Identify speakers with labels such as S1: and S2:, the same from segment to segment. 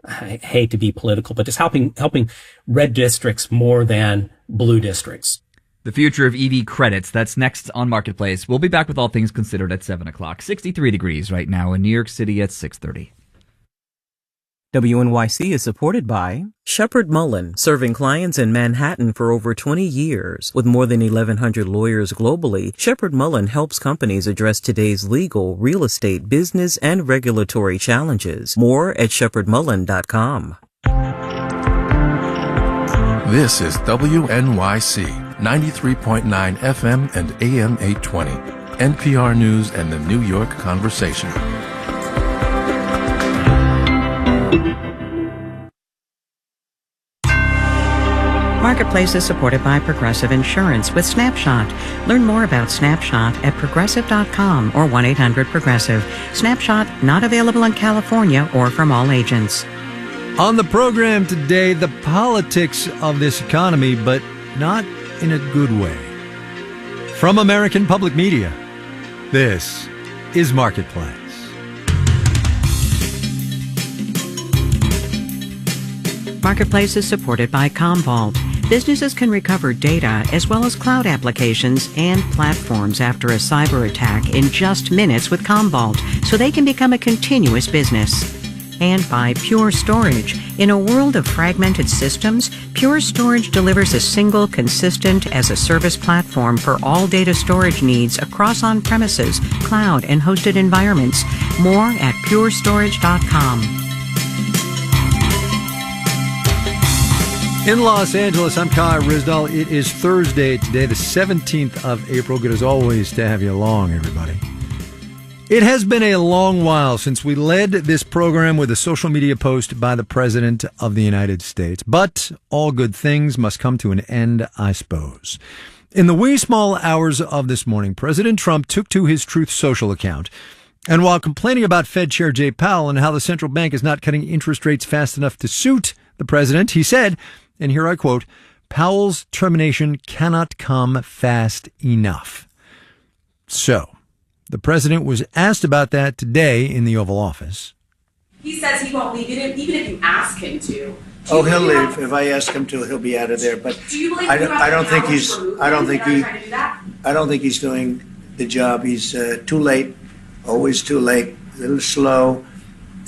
S1: I hate to be political, but it's helping red districts more than blue districts.
S2: The future of EV credits. That's next on Marketplace. We'll be back with All Things Considered at 7 o'clock. 63 degrees right now in New York City at 6:30.
S3: WNYC is supported by Shepherd Mullen, serving clients in Manhattan for over 20 years. With more than 1,100 lawyers globally, Shepherd Mullen helps companies address today's legal, real estate, business, and regulatory challenges. More at shepherdmullen.com.
S4: This is WNYC 93.9 FM and AM 820, NPR News and the New York Conversation.
S5: Marketplace is supported by Progressive Insurance with Snapshot. Learn more about Snapshot at progressive.com or 1-800-PROGRESSIVE. Snapshot not available in California or from all agents.
S6: On the program today, the politics of this economy, but not in a good way. From American Public Media, this is Marketplace.
S5: Marketplace is supported by Commvault. Businesses can recover data as well as cloud applications and platforms after a cyber attack in just minutes with Commvault, so they can become a continuous business. And by Pure Storage. In a world of fragmented systems, Pure Storage delivers a single, consistent as-a-service platform for all data storage needs across on-premises, cloud, and hosted environments. More at purestorage.com.
S6: In Los Angeles, I'm Kai Ryssdal. It is Thursday today, the 17th of April. Good as always to have you along, everybody. It has been a long while since we led this program with a social media post by the President of the United States. But all good things must come to an end, I suppose. In the wee small hours of this morning, President Trump took to his Truth Social account. And while complaining about Fed Chair Jay Powell and how the central bank is not cutting interest rates fast enough to suit the president, he said, and here I quote, "Powell's termination cannot come fast enough." So, the president was asked about that today in the Oval Office.
S7: He says he won't leave, even if you ask him to.
S8: Oh, he'll leave. If I ask him to, he'll be out of there. But I don't think he's doing the job. He's too late, always too late, a little slow,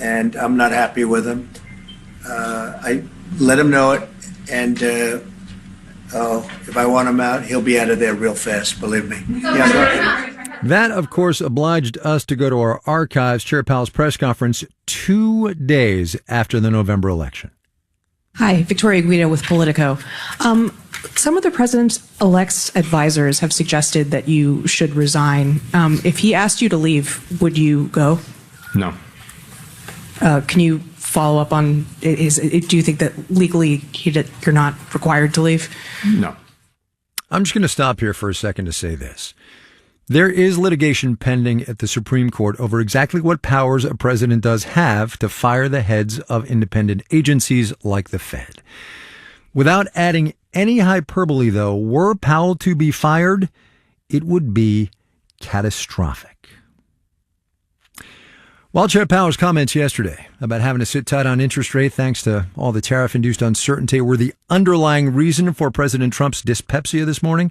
S8: and I'm not happy with him. I let him know it. And if I want him out, he'll be out of there real fast, believe me.
S6: That, of course, obliged us to go to our archives, Chair Powell's press conference 2 days after the November election.
S9: Hi, Victoria Guido with Politico. Some of the president-elect's advisors have suggested that you should resign. If he asked you to leave, would you go?
S10: No.
S9: Can you follow up on, do you think that legally you're not required to leave?
S10: No.
S6: I'm just going to stop here for a second to say this. There is litigation pending at the Supreme Court over exactly what powers a president does have to fire the heads of independent agencies like the Fed. Without adding any hyperbole, though, were Powell to be fired, it would be catastrophic. While Chair Powell's comments yesterday about having to sit tight on interest rate thanks to all the tariff-induced uncertainty were the underlying reason for President Trump's dyspepsia this morning,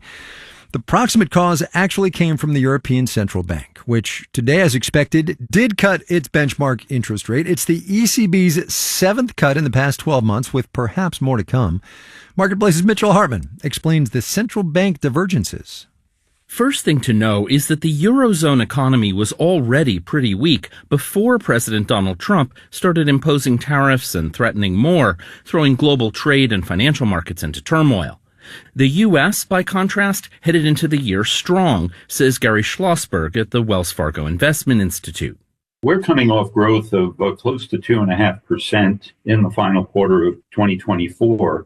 S6: the proximate cause actually came from the European Central Bank, which today, as expected, did cut its benchmark interest rate. It's the ECB's seventh cut in the past 12 months, with perhaps more to come. Marketplace's Mitchell Hartman explains the central bank divergences.
S11: First thing to know is that the Eurozone economy was already pretty weak before President Donald Trump started imposing tariffs and threatening more, throwing global trade and financial markets into turmoil. The U.S., by contrast, headed into the year strong, says Gary Schlossberg at the Wells Fargo Investment Institute.
S10: We're coming off growth of close to 2.5% in the final quarter of 2024.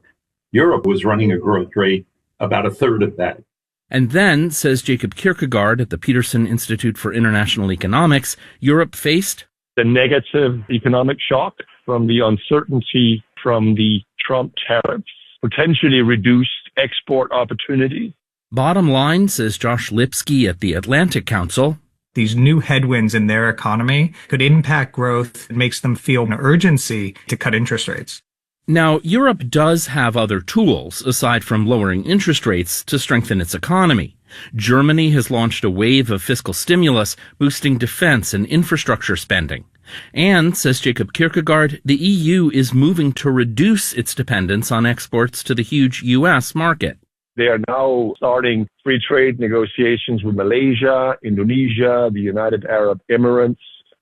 S10: Europe was running a growth rate about a third of that.
S11: And then, says Jacob Kierkegaard at the Peterson Institute for International Economics, Europe faced
S12: the negative economic shock from the uncertainty from the Trump tariffs, potentially reduced export opportunities.
S11: Bottom line, says Josh Lipsky at the Atlantic Council,
S13: These new headwinds in their economy could impact growth and makes them feel an urgency to cut interest rates.
S11: Now, Europe does have other tools, aside from lowering interest rates, to strengthen its economy. Germany has launched a wave of fiscal stimulus, boosting defense and infrastructure spending. And, says Jacob Kierkegaard, the EU is moving to reduce its dependence on exports to the huge U.S. market.
S12: They are now starting free trade negotiations with Malaysia, Indonesia, the United Arab Emirates,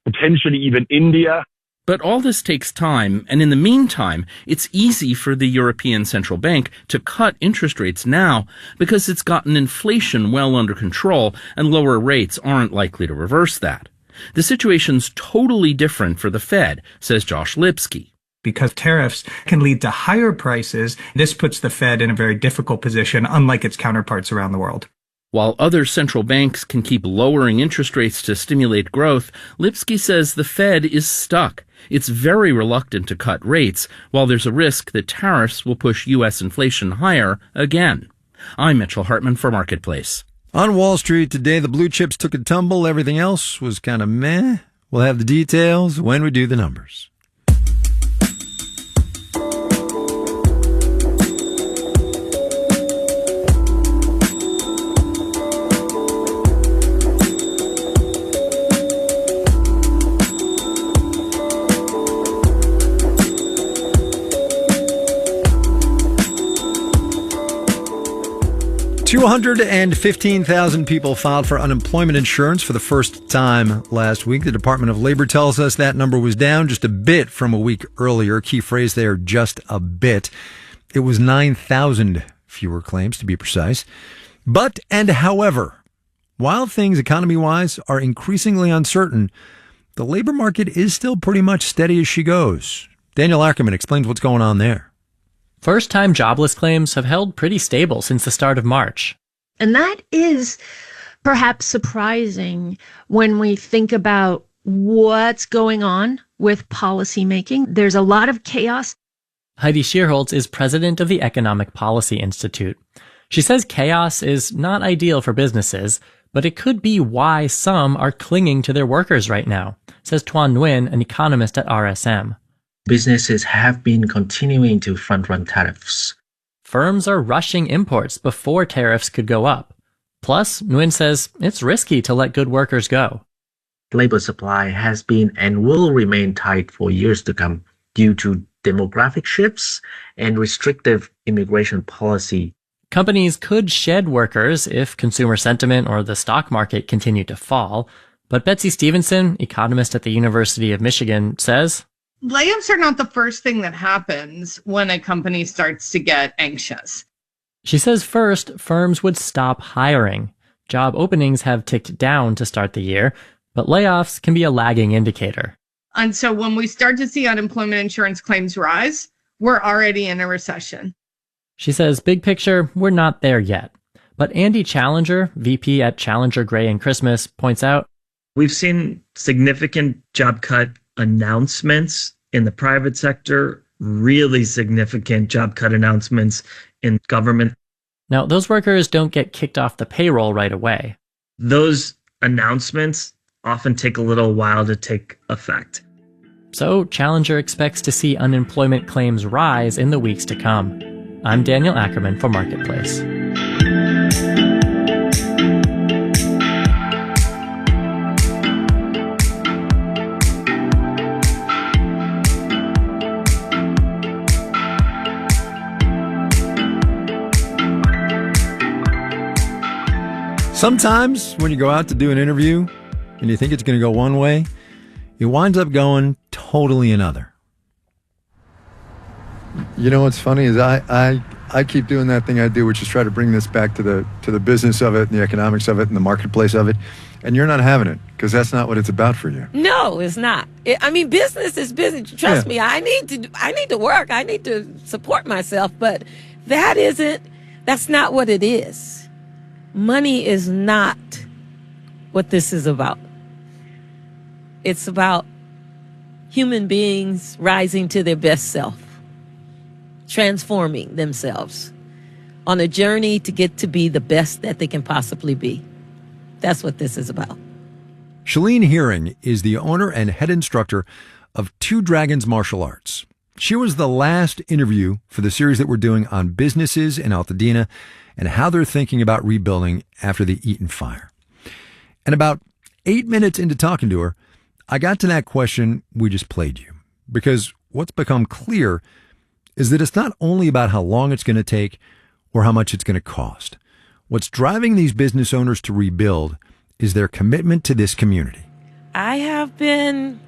S12: potentially even India.
S11: But all this takes time, and in the meantime, it's easy for the European Central Bank to cut interest rates now because it's gotten inflation well under control, and lower rates aren't likely to reverse that. The situation's totally different for the Fed, says Josh Lipsky.
S13: Because tariffs can lead to higher prices, this puts the Fed in a very difficult position, unlike its counterparts around the world.
S11: While other central banks can keep lowering interest rates to stimulate growth, Lipsky says the Fed is stuck. It's very reluctant to cut rates, while there's a risk that tariffs will push U.S. inflation higher again. I'm Mitchell Hartman for Marketplace.
S6: On Wall Street today, the blue chips took a tumble. Everything else was kind of meh. We'll have the details when we do the numbers. 215,000 people filed for unemployment insurance for the first time last week. The Department of Labor tells us that number was down just a bit from a week earlier. Key phrase there, just a bit. It was 9,000 fewer claims, to be precise. But, and however, while things economy-wise are increasingly uncertain, the labor market is still pretty much steady as she goes. Daniel Ackerman explains what's going on there.
S14: First-time jobless claims have held pretty stable since the start of March.
S15: And that is perhaps surprising when we think about what's going on with policymaking. There's a lot of chaos.
S14: Heidi Shierholz is president of the Economic Policy Institute. She says chaos is not ideal for businesses, but it could be why some are clinging to their workers right now, says Tuan Nguyen, an economist at RSM.
S16: Businesses have been continuing to front-run tariffs.
S14: Firms are rushing imports before tariffs could go up. Plus, Nguyen says it's risky to let good workers go.
S16: Labor supply has been and will remain tight for years to come due to demographic shifts and restrictive immigration policy.
S14: Companies could shed workers if consumer sentiment or the stock market continue to fall. But Betsy Stevenson, economist at the University of Michigan, says
S17: layoffs are not the first thing that happens when a company starts to get anxious.
S14: She says first, firms would stop hiring. Job openings have ticked down to start the year, but layoffs can be a lagging indicator.
S17: And so when we start to see unemployment insurance claims rise, we're already in a recession.
S14: She says, big picture, we're not there yet. But Andy Challenger, VP at Challenger Gray and Christmas, points out,
S18: we've seen significant job cut announcements in the private sector, really significant job cut announcements in government.
S14: Now, those workers don't get kicked off the payroll right away.
S18: Those announcements often take a little while to take effect.
S14: So, Challenger expects to see unemployment claims rise in the weeks to come. I'm Daniel Ackerman for Marketplace.
S6: Sometimes when you go out to do an interview and you think it's going to go one way, it winds up going totally another.
S19: You know what's funny is I keep doing that thing I do, which is try to bring this back to the business of it and the economics of it and the marketplace of it. And you're not having it because that's not what it's about for you.
S20: No, it's not. Business is business. Trust me, I need to work. I need to support myself. But that's not what it is. Money is not what this is about. It's about human beings rising to their best self, transforming themselves on a journey to get to be the best that they can possibly be. That's what this is about.
S6: Shalene Hearing is the owner and head instructor of Two Dragons Martial Arts. She was the last interview for the series that we're doing on businesses in Altadena and how they're thinking about rebuilding after the Eaton fire. And about 8 minutes into talking to her, I got to that question we just played you. Because what's become clear is that it's not only about how long it's going to take or how much it's going to cost. What's driving these business owners to rebuild is their commitment to this community.
S20: I have been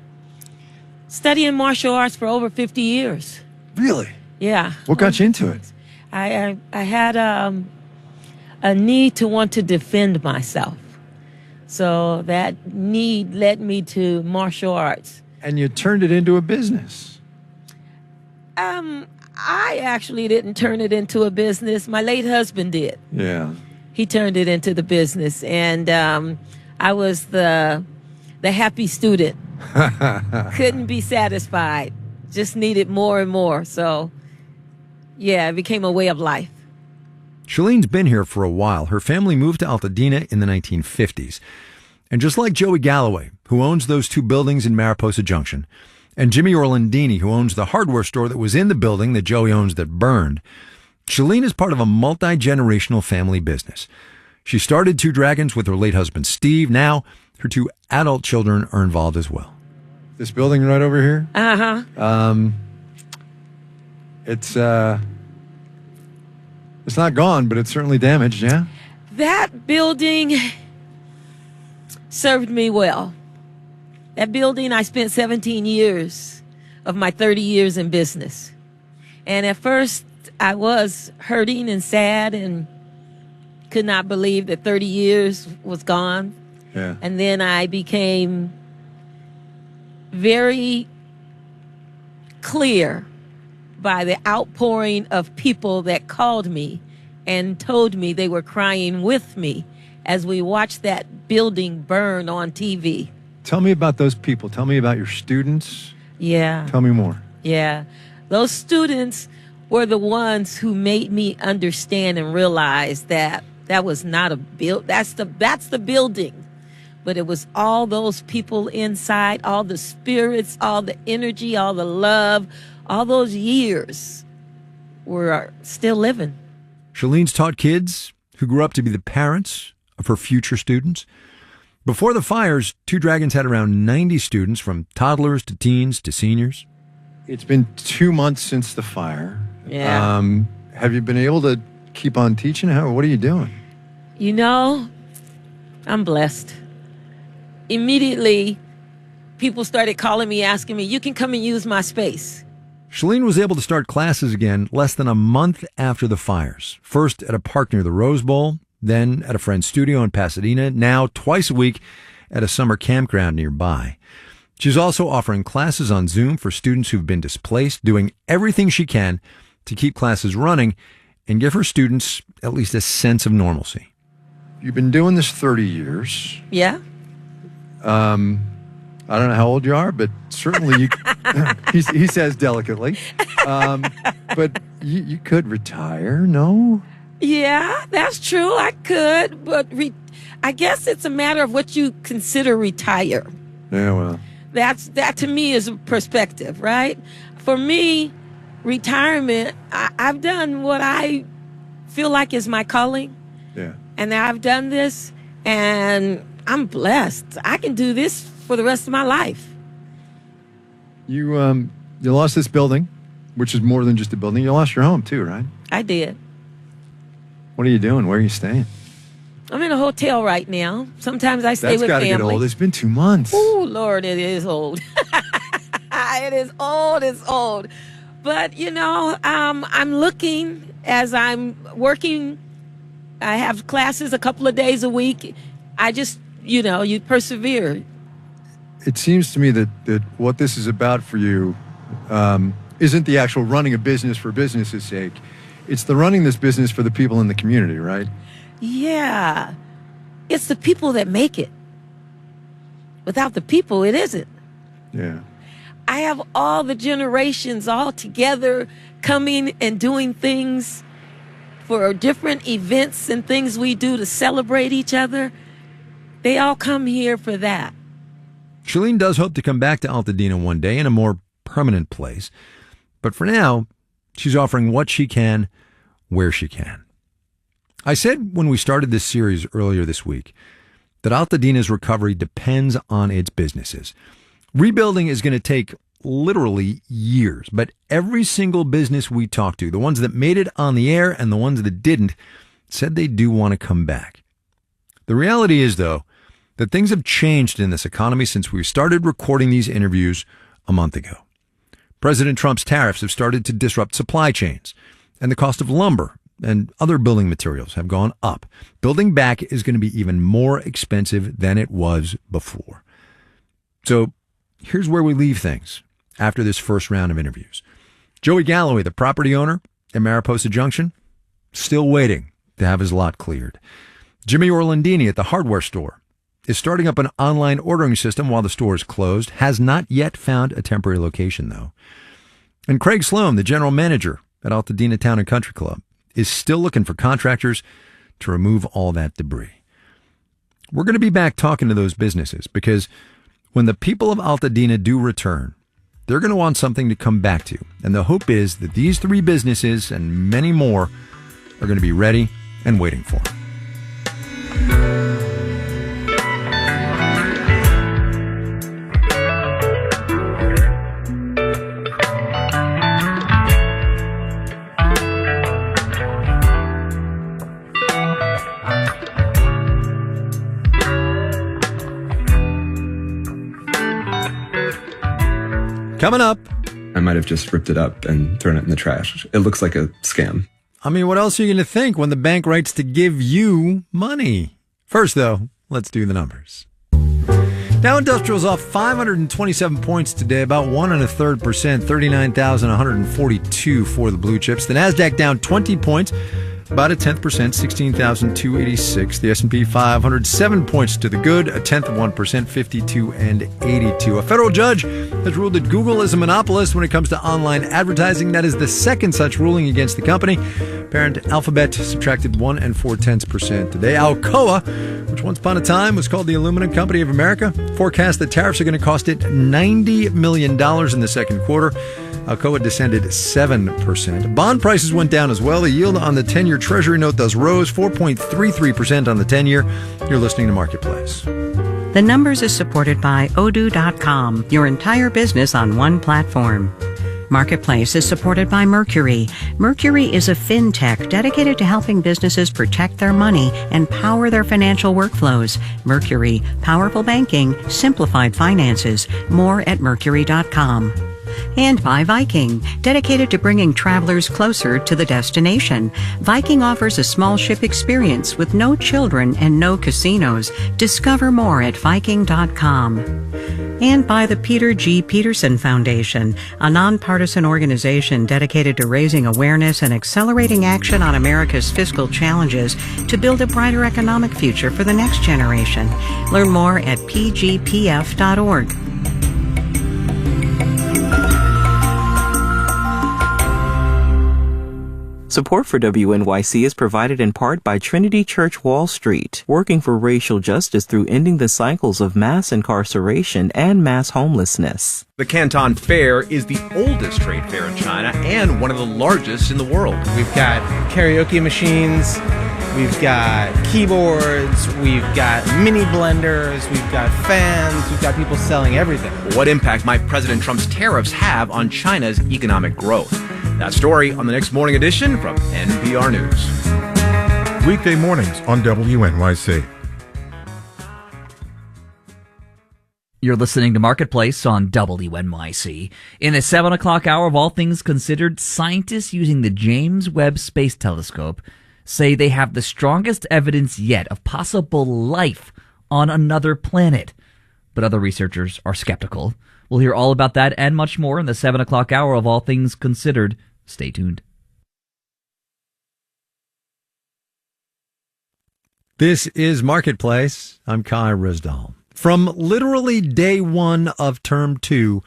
S20: studying martial arts for over 50 years.
S6: Really?
S20: Yeah.
S6: What got you into it?
S20: I had a need to want to defend myself. So that need led me to martial arts.
S6: And you turned it into a business.
S20: I actually didn't turn it into a business. My late husband did.
S6: Yeah.
S20: He turned it into the business, and I was the happy student. Couldn't be satisfied. Just needed more and more. So, yeah, it became a way of life.
S6: Shalene's been here for a while. Her family moved to Altadena in the 1950s. And just like Joey Galloway, who owns those two buildings in Mariposa Junction, and Jimmy Orlandini, who owns the hardware store that was in the building that Joey owns that burned, Shalene is part of a multi-generational family business. She started Two Dragons with her late husband, Steve. Now, her two adult children are involved as well.
S19: This building right over here?
S20: Uh-huh.
S19: It's not gone, but it's certainly damaged, yeah?
S20: That building served me well. That building, I spent 17 years of my 30 years in business. And at first, I was hurting and sad and could not believe that 30 years was gone.
S19: Yeah.
S20: And then I became very clear by the outpouring of people that called me and told me they were crying with me as we watched that building burn on TV.
S19: Tell me about those people. Tell me about your students.
S20: Yeah.
S19: Tell me more.
S20: Yeah. Those students were the ones who made me understand and realize that that was not a that's the building. But it was all those people inside, all the spirits, all the energy, all the love, all those years were still living.
S6: Shalene's taught kids who grew up to be the parents of her future students. Before the fires, Two Dragons had around 90 students, from toddlers to teens to seniors.
S19: It's been 2 months since the fire.
S20: Yeah.
S19: Have you been able to keep on teaching? What are you doing?
S20: You know, I'm blessed. Immediately, people started calling me, asking me, you can come and use my space.
S6: Shalene was able to start classes again less than a month after the fires. First at a park near the Rose Bowl, then at a friend's studio in Pasadena, now twice a week at a summer campground nearby. She's also offering classes on Zoom for students who've been displaced, doing everything she can to keep classes running and give her students at least a sense of normalcy.
S19: You've been doing this 30 years.
S20: Yeah.
S19: I don't know how old you are, but certainly you, he says delicately. But you could retire, no?
S20: Yeah, that's true. I could, but I guess it's a matter of what you consider retire.
S19: Yeah, well.
S20: That to me is a perspective, right? For me, retirement, I've done what I feel like is my calling.
S19: Yeah.
S20: And I've done this, and I'm blessed. I can do this for the rest of my life.
S19: You lost this building, which is more than just a building. You lost your home too, right?
S20: I did.
S19: What are you doing? Where are you staying?
S20: I'm in a hotel right now. Sometimes I stay with
S19: That's got to
S20: family.
S19: get old. It's been 2 months.
S20: Oh, Lord, it is old. It is old. It's old. But, you know, I'm looking as I'm working. I have classes a couple of days a week. I just, you persevere.
S19: It seems to me that what this is about for you isn't the actual running a business for business's sake. It's the running this business for the people in the community, right?
S20: Yeah. It's the people that make it. Without the people, it isn't.
S19: Yeah.
S20: I have all the generations all together coming and doing things for different events and things we do to celebrate each other. They all come here for that.
S6: Shalene does hope to come back to Altadena one day in a more permanent place. But for now, she's offering what she can, where she can. I said when we started this series earlier this week that Altadena's recovery depends on its businesses. Rebuilding is going to take literally years, but every single business we talked to, the ones that made it on the air and the ones that didn't, said they do want to come back. The reality is, though, that things have changed in this economy since we started recording these interviews a month ago. President Trump's tariffs have started to disrupt supply chains, and the cost of lumber and other building materials have gone up. Building back is going to be even more expensive than it was before. So here's where we leave things after this first round of interviews. Joey Galloway, the property owner at Mariposa Junction, still waiting to have his lot cleared. Jimmy Orlandini at the hardware store is starting up an online ordering system while the store is closed, has not yet found a temporary location, though. And Craig Sloan, the general manager at Altadena Town and Country Club, is still looking for contractors to remove all that debris. We're going to be back talking to those businesses because when the people of Altadena do return, they're going to want something to come back to. And the hope is that these three businesses and many more are going to be ready and waiting for them. Coming up.
S21: I might have just ripped it up and thrown it in the trash. It looks like a scam.
S6: I mean, what else are you going to think when the bank writes to give you money? First, though, let's do the numbers. Dow Industrial's off 527 points today, about 1.33%, 39,142 for the blue chips. The Nasdaq down 20 points, about 0.1%, 16,286. The S&P 500, 7 points to the good, 0.1%, 52,82. A federal judge has ruled that Google is a monopolist when it comes to online advertising. That is the second such ruling against the company. Parent Alphabet subtracted 1.4% today. Alcoa, which once upon a time was called the Aluminum Company of America, forecast that tariffs are going to cost it $90 million in the second quarter. Alcoa descended 7%. Bond prices went down as well. The yield on the 10-year Treasury note thus rose 4.33% on the 10-year. You're listening to Marketplace.
S5: The Numbers is supported by Odoo.com, your entire business on one platform. Marketplace is supported by Mercury. Mercury is a fintech dedicated to helping businesses protect their money and power their financial workflows. Mercury, powerful banking, simplified finances. More at Mercury.com. And by Viking, dedicated to bringing travelers closer to the destination. Viking offers a small ship experience with no children and no casinos. Discover more at Viking.com. And by the Peter G. Peterson Foundation, a nonpartisan organization dedicated to raising awareness and accelerating action on America's fiscal challenges to build a brighter economic future for the next generation. Learn more at pgpf.org.
S3: Support for WNYC is provided in part by Trinity Church Wall Street, working for racial justice through ending the cycles of mass incarceration and mass homelessness.
S22: The Canton Fair is the oldest trade fair in China and one of the largest in the world.
S23: We've got karaoke machines, we've got keyboards, we've got mini blenders, we've got fans, we've got people selling everything.
S22: What impact might President Trump's tariffs have on China's economic growth? That story on the next morning edition from NPR News.
S24: Weekday mornings on WNYC.
S2: You're listening to Marketplace on WNYC. In the 7 o'clock hour of All Things Considered, scientists using the James Webb Space Telescope say they have the strongest evidence yet of possible life on another planet. But other researchers are skeptical. We'll hear all about that and much more in the 7 o'clock hour of All Things Considered. Stay tuned.
S6: This is Marketplace. I'm Kai Risdall. From literally day one of term 2,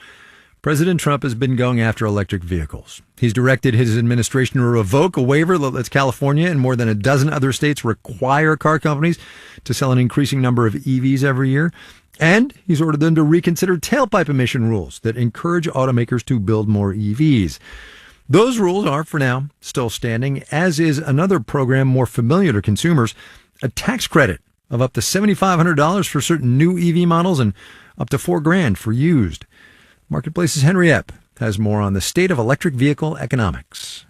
S6: President Trump has been going after electric vehicles. He's directed his administration to revoke a waiver that lets California and more than a dozen other states require car companies to sell an increasing number of EVs every year. And he's ordered them to reconsider tailpipe emission rules that encourage automakers to build more EVs. Those rules are, for now, still standing, as is another program more familiar to consumers, a tax credit of up to $7,500 for certain new EV models and up to $4,000 for used. Marketplace's Henry Epp has more on the state of electric vehicle economics.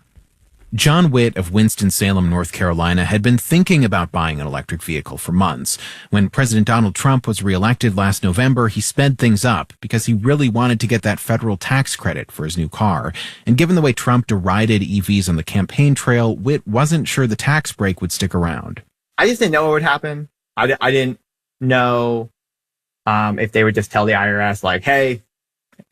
S1: John Witt of Winston-Salem, North Carolina, had been thinking about buying an electric vehicle for months. When President Donald Trump was reelected last November, he sped things up because he really wanted to get that federal tax credit for his new car. And given the way Trump derided EVs on the campaign trail, Witt wasn't sure the tax break would stick around.
S4: I just didn't know what would happen. I didn't know if they would just tell the IRS, like, hey,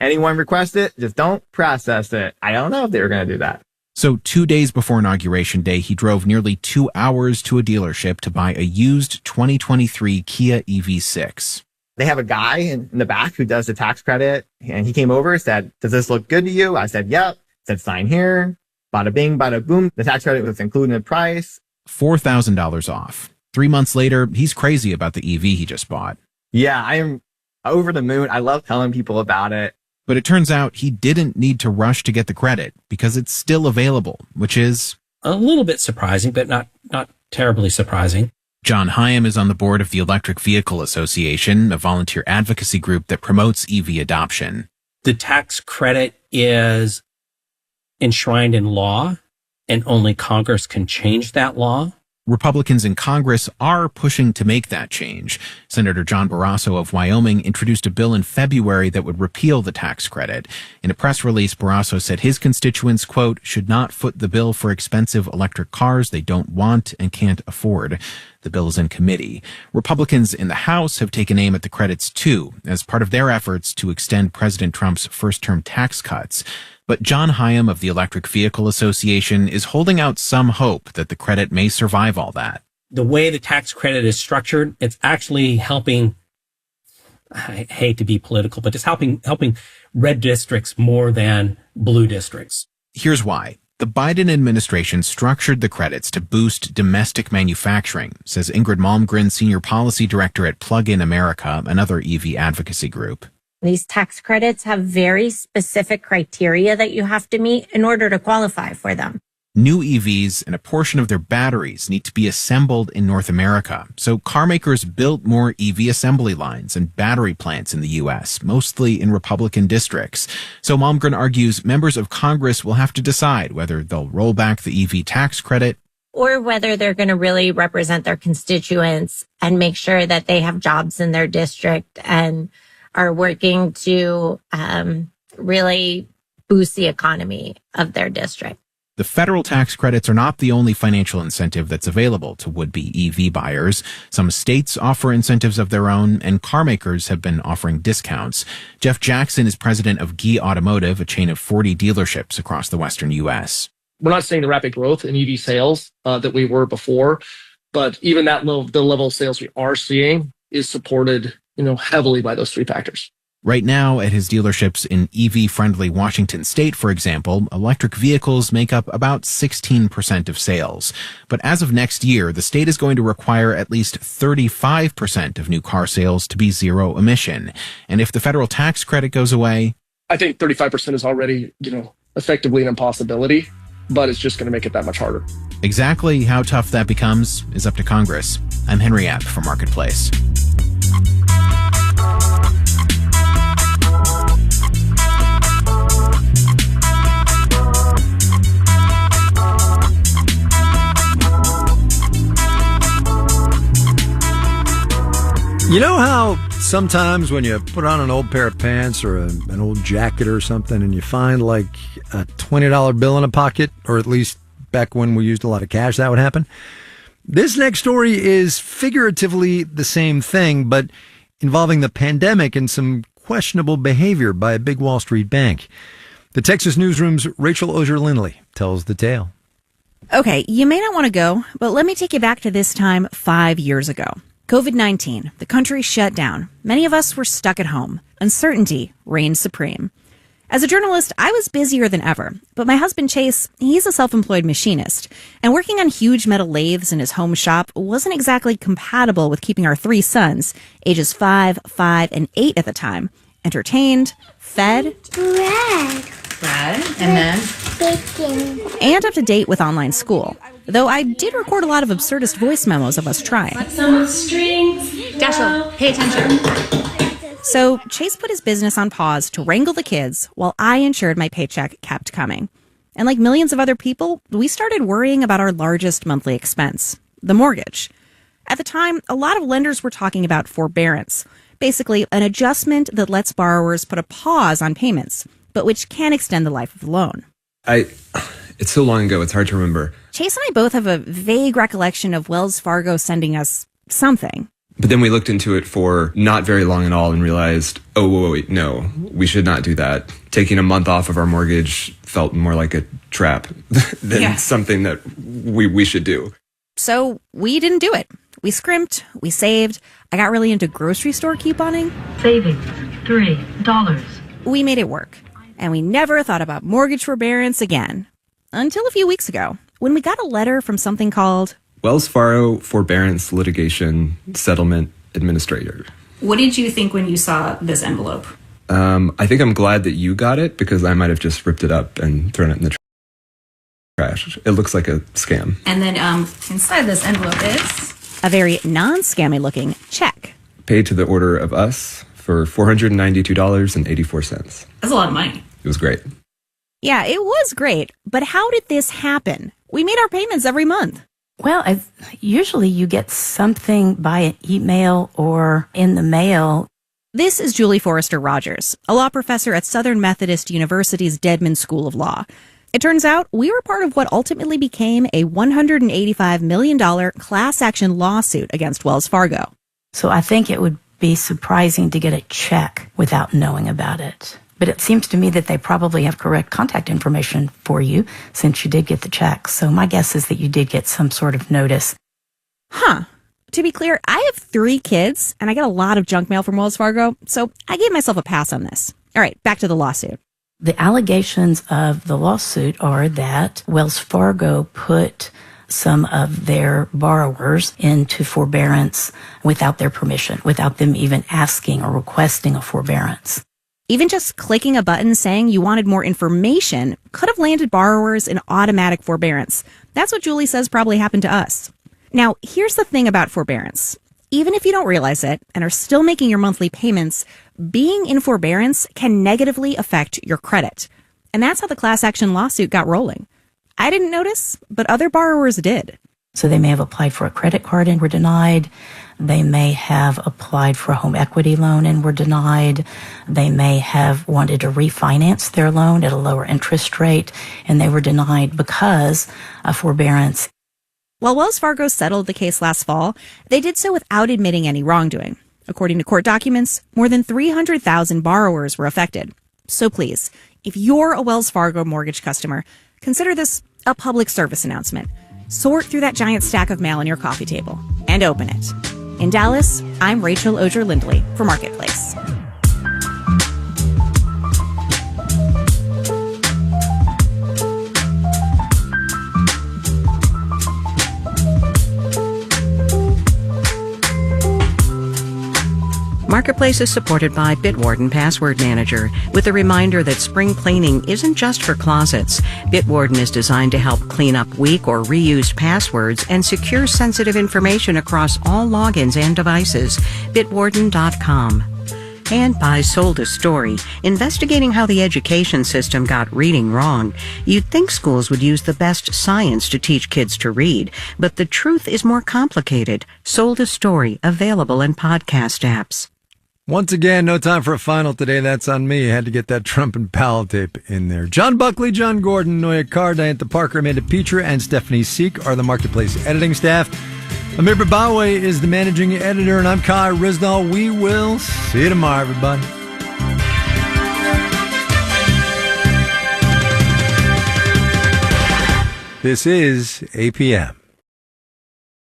S4: anyone request it, just don't process it. I don't know if they were going to do that.
S1: So 2 days before Inauguration Day, he drove nearly 2 hours to a dealership to buy a used 2023 Kia EV6.
S4: They have a guy in the back who does the tax credit, and he came over and said, does this look good to you? I said, yep. Said, sign here. Bada bing, bada boom. The tax credit was included in the price.
S1: $4,000 off. 3 months later, he's crazy about the EV he just bought.
S4: Yeah, I am over the moon. I love telling people about it.
S1: But it turns out he didn't need to rush to get the credit because it's still available, which is
S7: a little bit surprising, but not terribly surprising.
S1: John Hyam is on the board of the Electric Vehicle Association, a volunteer advocacy group that promotes EV adoption.
S7: The tax credit is enshrined in law, and only Congress can change that law.
S1: Republicans in Congress are pushing to make that change. Senator John Barrasso of Wyoming introduced a bill in February that would repeal the tax credit. In a press release, Barrasso said his constituents, quote, should not foot the bill for expensive electric cars they don't want and can't afford. The bill is in committee. Republicans in the House have taken aim at the credits too, as part of their efforts to extend President Trump's first-term tax cuts. But John Hyam of the Electric Vehicle Association is holding out some hope that the credit may survive all that.
S7: The way the tax credit is structured, it's actually helping, I hate to be political, but it's helping red districts more than blue districts.
S1: Here's why. The Biden administration structured the credits to boost domestic manufacturing, says Ingrid Malmgren, Senior Policy Director at Plug-in America, another EV advocacy group.
S8: These tax credits have very specific criteria that you have to meet in order to qualify for them.
S1: New EVs and a portion of their batteries need to be assembled in North America. So car makers built more EV assembly lines and battery plants in the U.S., mostly in Republican districts. So Malmgren argues members of Congress will have to decide whether they'll roll back the EV tax credit
S8: or whether they're going to really represent their constituents and make sure that they have jobs in their district and are working to really boost the economy of their district.
S1: The federal tax credits are not the only financial incentive that's available to would-be EV buyers. Some states offer incentives of their own, and car makers have been offering discounts. Jeff Jackson is president of Gee Automotive, a chain of 40 dealerships across the western U.S.
S25: We're not seeing the rapid growth in EV sales that we were before, but even the level of sales we are seeing is supported heavily by those three factors.
S1: Right now, at his dealerships in EV-friendly Washington state, for example, electric vehicles make up about 16% of sales. But as of next year, the state is going to require at least 35% of new car sales to be zero emission. And if the federal tax credit goes away,
S25: I think 35% is already, effectively an impossibility, but it's just going to make it that much harder.
S1: Exactly how tough that becomes is up to Congress. I'm Henry Epp for Marketplace.
S6: You know how sometimes when you put on an old pair of pants or an old jacket or something and you find like a $20 bill in a pocket, or at least back when we used a lot of cash, that would happen? This next story is figuratively the same thing, but involving the pandemic and some questionable behavior by a big Wall Street bank. The Texas Newsroom's Rachel Osier-Lindley tells the tale.
S26: Okay, you may not want to go, but let me take you back to this time 5 years ago. COVID-19, the country shut down. Many of us were stuck at home. Uncertainty reigned supreme. As a journalist, I was busier than ever, but my husband Chase, he's a self-employed machinist, and working on huge metal lathes in his home shop wasn't exactly compatible with keeping our 3 sons, ages 5, 5, and 8 at the time, entertained, fed,
S9: Bread, and then bacon,
S26: and up to date with online school. Though I did record a lot of absurdist voice memos of us trying.
S9: some strings. Dashiell, pay attention.
S26: So Chase put his business on pause to wrangle the kids while I ensured my paycheck kept coming. And like millions of other people, we started worrying about our largest monthly expense, the mortgage. At the time, a lot of lenders were talking about forbearance, basically an adjustment that lets borrowers put a pause on payments, but which can extend the life of the loan.
S21: It's so long ago, it's hard to remember.
S26: Chase and I both have a vague recollection of Wells Fargo sending us something.
S21: But then we looked into it for not very long at all and realized, oh, wait, no, we should not do that. Taking a month off of our mortgage felt more like a trap than something that we should do.
S26: So we didn't do it. We scrimped, we saved. I got really into grocery store couponing.
S9: Savings, $3.
S26: We made it work. And we never thought about mortgage forbearance again. Until a few weeks ago, when we got a letter from something called
S21: Wells Fargo Forbearance Litigation Settlement Administrator.
S26: What did you think when you saw this envelope?
S21: I think I'm glad that you got it because I might have just ripped it up and thrown it in the trash. It looks like a scam.
S26: And then inside this envelope is a very non-scammy looking check.
S21: Paid to the order of us for $492.84.
S26: That's a lot of money.
S21: It was great.
S26: Yeah, it was great. But how did this happen? We made our payments every month.
S9: Well, usually you get something by email or in the mail.
S26: This is Julie Forrester Rogers, a law professor at Southern Methodist University's Dedman School of Law. It turns out we were part of what ultimately became a $185 million class action lawsuit against Wells Fargo.
S9: So I think it would be surprising to get a check without knowing about it. But it seems to me that they probably have correct contact information for you since you did get the check. So my guess is that you did get some sort of notice.
S26: Huh. To be clear, I have 3 kids and I get a lot of junk mail from Wells Fargo, so I gave myself a pass on this. All right, back to the lawsuit.
S9: The allegations of the lawsuit are that Wells Fargo put some of their borrowers into forbearance without their permission, without them even asking or requesting a forbearance.
S26: Even just clicking a button saying you wanted more information could have landed borrowers in automatic forbearance. That's what Julie says probably happened to us. Now, here's the thing about forbearance. Even if you don't realize it and are still making your monthly payments, being in forbearance can negatively affect your credit. And that's how the class action lawsuit got rolling. I didn't notice, but other borrowers did.
S9: So they may have applied for a credit card and were denied. They may have applied for a home equity loan and were denied. They may have wanted to refinance their loan at a lower interest rate, and they were denied because of forbearance.
S26: While Wells Fargo settled the case last fall, they did so without admitting any wrongdoing. According to court documents, more than 300,000 borrowers were affected. So please, if you're a Wells Fargo mortgage customer, consider this a public service announcement. Sort through that giant stack of mail on your coffee table and open it. In Dallas, I'm Rachel Oger-Lindley for Marketplace.
S5: Marketplace is supported by Bitwarden Password Manager, with a reminder that spring cleaning isn't just for closets. Bitwarden is designed to help clean up weak or reused passwords and secure sensitive information across all logins and devices. Bitwarden.com. And by Sold a Story, investigating how the education system got reading wrong. You'd think schools would use the best science to teach kids to read, but the truth is more complicated. Sold a Story, available in podcast apps.
S6: Once again, no time for a final today. That's on me. I had to get that Trump and Powell tape in there. John Buckley, John Gordon, Noya Carr, Diantha Parker, Amanda Petra, and Stephanie Seek are the Marketplace editing staff. Amir Babawe is the managing editor, and I'm Kai Rizdal. We will see you tomorrow, everybody. This is APM.